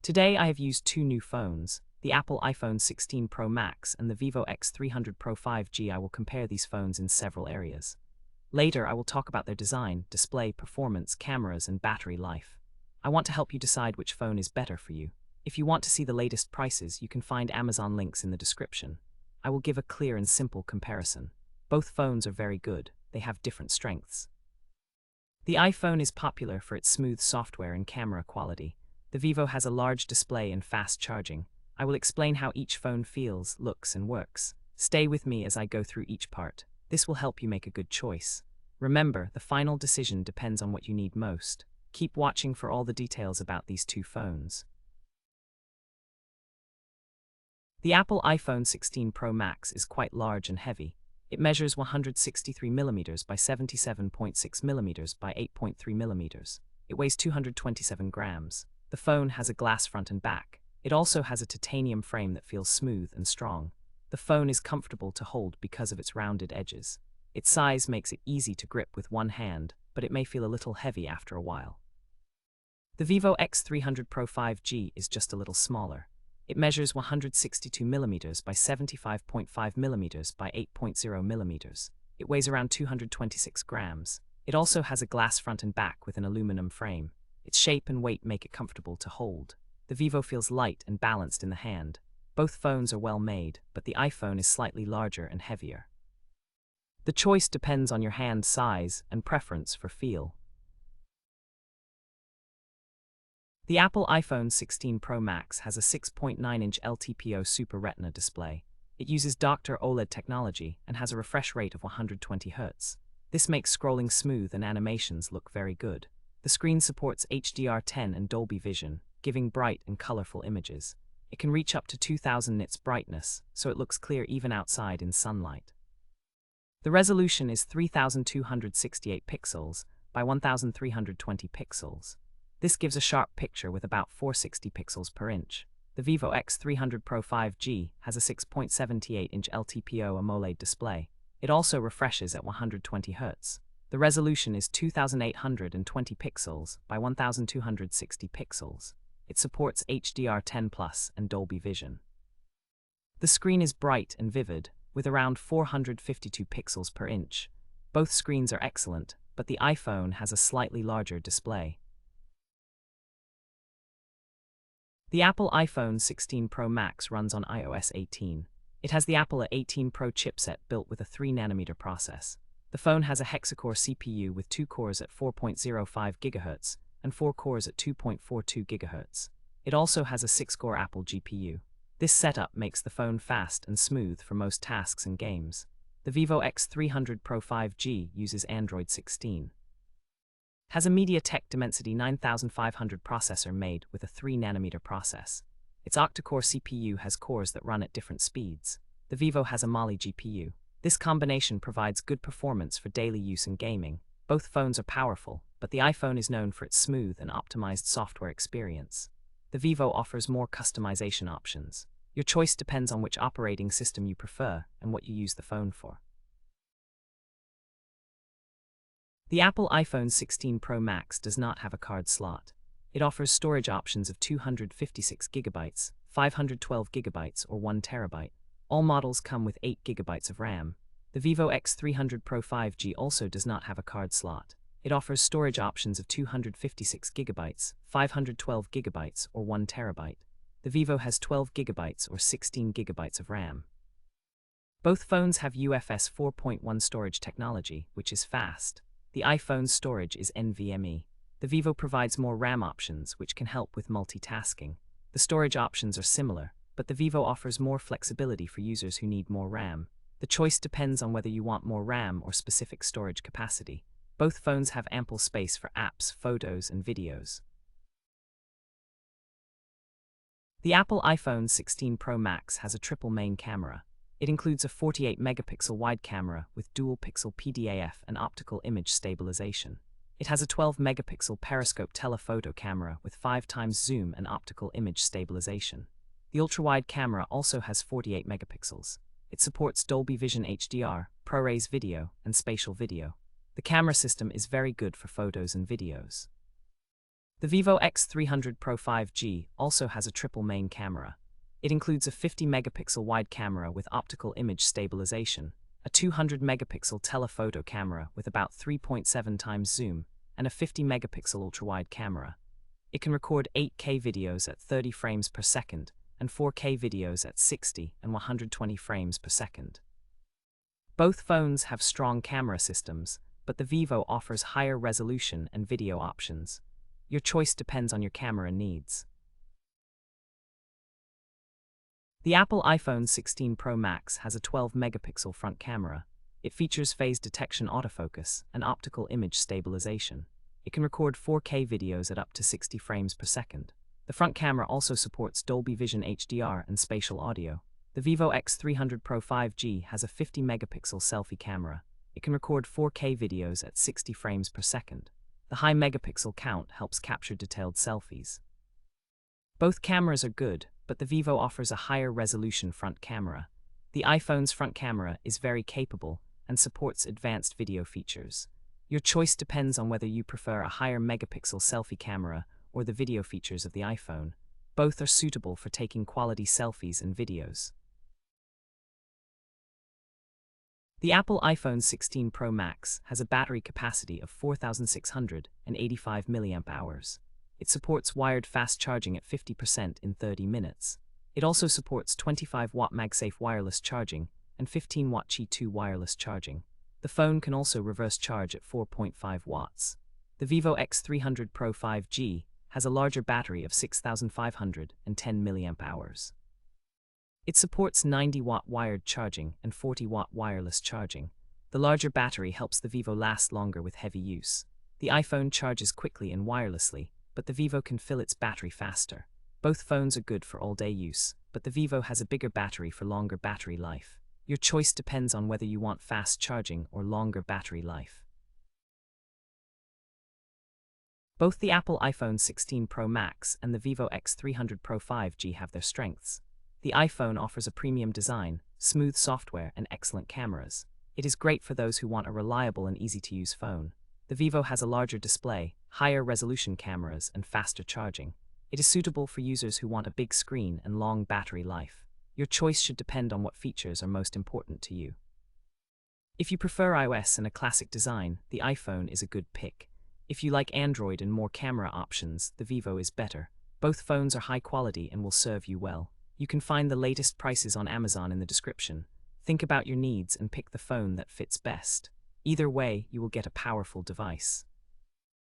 Today I have used two new phones, the Apple iPhone 16 Pro Max and the Vivo X300 Pro 5G. I will compare these phones in several areas. Later I will talk about their design, display, performance, cameras, and battery life. I want to help you decide which phone is better for you. If you want to see the latest prices, you can find Amazon links in the description. I will give a clear and simple comparison. Both phones are very good. They have different strengths. The iPhone is popular for its smooth software and camera quality. The Vivo has a large display and fast charging. I will explain how each phone feels, looks, and works. Stay with me as I go through each part. This will help you make a good choice. Remember, the final decision depends on what you need most. Keep watching for all the details about these two phones. The Apple iPhone 16 Pro Max is quite large and heavy. It measures 163mm by 77.6mm by 8.3mm. It weighs 227 grams. The phone has a glass front and back. It also has a titanium frame that feels smooth and strong. The phone is comfortable to hold because of its rounded edges. Its size makes it easy to grip with one hand, but it may feel a little heavy after a while. The Vivo X300 Pro 5G is just a little smaller. It measures 162mm by 75.5mm by 8.0mm. It weighs around 226 grams. It also has a glass front and back with an aluminum frame. Its shape and weight make it comfortable to hold. The Vivo feels light and balanced in the hand. Both phones are well made, but the iPhone is slightly larger and heavier. The choice depends on your hand size and preference for feel. The Apple iPhone 16 Pro Max has a 6.9-inch LTPO Super Retina display. It uses Dr. OLED technology and has a refresh rate of 120 Hz. This makes scrolling smooth and animations look very good. The screen supports HDR10 and Dolby Vision, giving bright and colorful images. It can reach up to 2000 nits brightness, so it looks clear even outside in sunlight. The resolution is 3268 pixels by 1320 pixels. This gives a sharp picture with about 460 pixels per inch. The Vivo X300 Pro 5G has a 6.78-inch LTPO AMOLED display. It also refreshes at 120 Hz. The resolution is 2820 pixels by 1260 pixels. It supports HDR10+ and Dolby Vision. The screen is bright and vivid, with around 452 pixels per inch. Both screens are excellent, but the iPhone has a slightly larger display. The Apple iPhone 16 Pro Max runs on iOS 18. It has the Apple A18 Pro chipset built with a 3nm process. The phone has a hexa-core CPU with 2 cores at 4.05 GHz and 4 cores at 2.42 GHz. It also has a 6-core Apple GPU. This setup makes the phone fast and smooth for most tasks and games. The Vivo X300 Pro 5G uses Android 16. Has a MediaTek Dimensity 9500 processor made with a 3nm process. Its octa-core CPU has cores that run at different speeds. The Vivo has a Mali GPU. This combination provides good performance for daily use and gaming. Both phones are powerful, but the iPhone is known for its smooth and optimized software experience. The Vivo offers more customization options. Your choice depends on which operating system you prefer and what you use the phone for. The Apple iPhone 16 Pro Max does not have a card slot. It offers storage options of 256GB, 512GB, or 1TB. All models come with 8GB of RAM. The Vivo X300 Pro 5G also does not have a card slot. It offers storage options of 256GB, 512GB, or 1TB. The Vivo has 12GB or 16GB of RAM. Both phones have UFS 4.1 storage technology, which is fast. The iPhone's storage is NVMe. The Vivo provides more RAM options, which can help with multitasking. The storage options are similar, but the Vivo offers more flexibility for users who need more RAM. The choice depends on whether you want more RAM or specific storage capacity. Both phones have ample space for apps, photos, and videos. The Apple iPhone 16 Pro Max has a triple main camera. It includes a 48-megapixel wide camera with dual-pixel PDAF and optical image stabilization. It has a 12-megapixel periscope telephoto camera with 5x zoom and optical image stabilization. The ultra-wide camera also has 48 megapixels. It supports Dolby Vision HDR, ProRes video, and spatial video. The camera system is very good for photos and videos. The Vivo X300 Pro 5G also has a triple main camera. It includes a 50-megapixel wide camera with optical image stabilization, a 200-megapixel telephoto camera with about 3.7 times zoom, and a 50-megapixel ultra-wide camera. It can record 8K videos at 30 frames per second and 4K videos at 60 and 120 frames per second. Both phones have strong camera systems, but the Vivo offers higher resolution and video options. Your choice depends on your camera needs. The Apple iPhone 16 Pro Max has a 12-megapixel front camera. It features phase detection autofocus and optical image stabilization. It can record 4K videos at up to 60 frames per second. The front camera also supports Dolby Vision HDR and spatial audio. The Vivo X300 Pro 5G has a 50-megapixel selfie camera. It can record 4K videos at 60 frames per second. The high megapixel count helps capture detailed selfies. Both cameras are good, but the Vivo offers a higher resolution front camera. The iPhone's front camera is very capable and supports advanced video features. Your choice depends on whether you prefer a higher megapixel selfie camera or the video features of the iPhone. Both are suitable for taking quality selfies and videos. The Apple iPhone 16 Pro Max has a battery capacity of 4,685 mAh. It supports wired fast charging at 50% in 30 minutes. It also supports 25-watt MagSafe wireless charging and 15-watt Qi 2 wireless charging. The phone can also reverse charge at 4.5 watts. The Vivo X300 Pro 5G has a larger battery of 6,510 mAh. It supports 90-watt wired charging and 40-watt wireless charging. The larger battery helps the Vivo last longer with heavy use. The iPhone charges quickly and wirelessly, but the Vivo can fill its battery faster. Both phones are good for all-day use, but the Vivo has a bigger battery for longer battery life. Your choice depends on whether you want fast charging or longer battery life. Both the Apple iPhone 16 Pro Max and the Vivo X300 Pro 5G have their strengths. The iPhone offers a premium design, smooth software, and excellent cameras. It is great for those who want a reliable and easy-to-use phone. The Vivo has a larger display, higher resolution cameras, and faster charging. It is suitable for users who want a big screen and long battery life. Your choice should depend on what features are most important to you. If you prefer iOS and a classic design, the iPhone is a good pick. If you like Android and more camera options, the Vivo is better. Both phones are high quality and will serve you well. You can find the latest prices on Amazon in the description. Think about your needs and pick the phone that fits best. Either way, you will get a powerful device.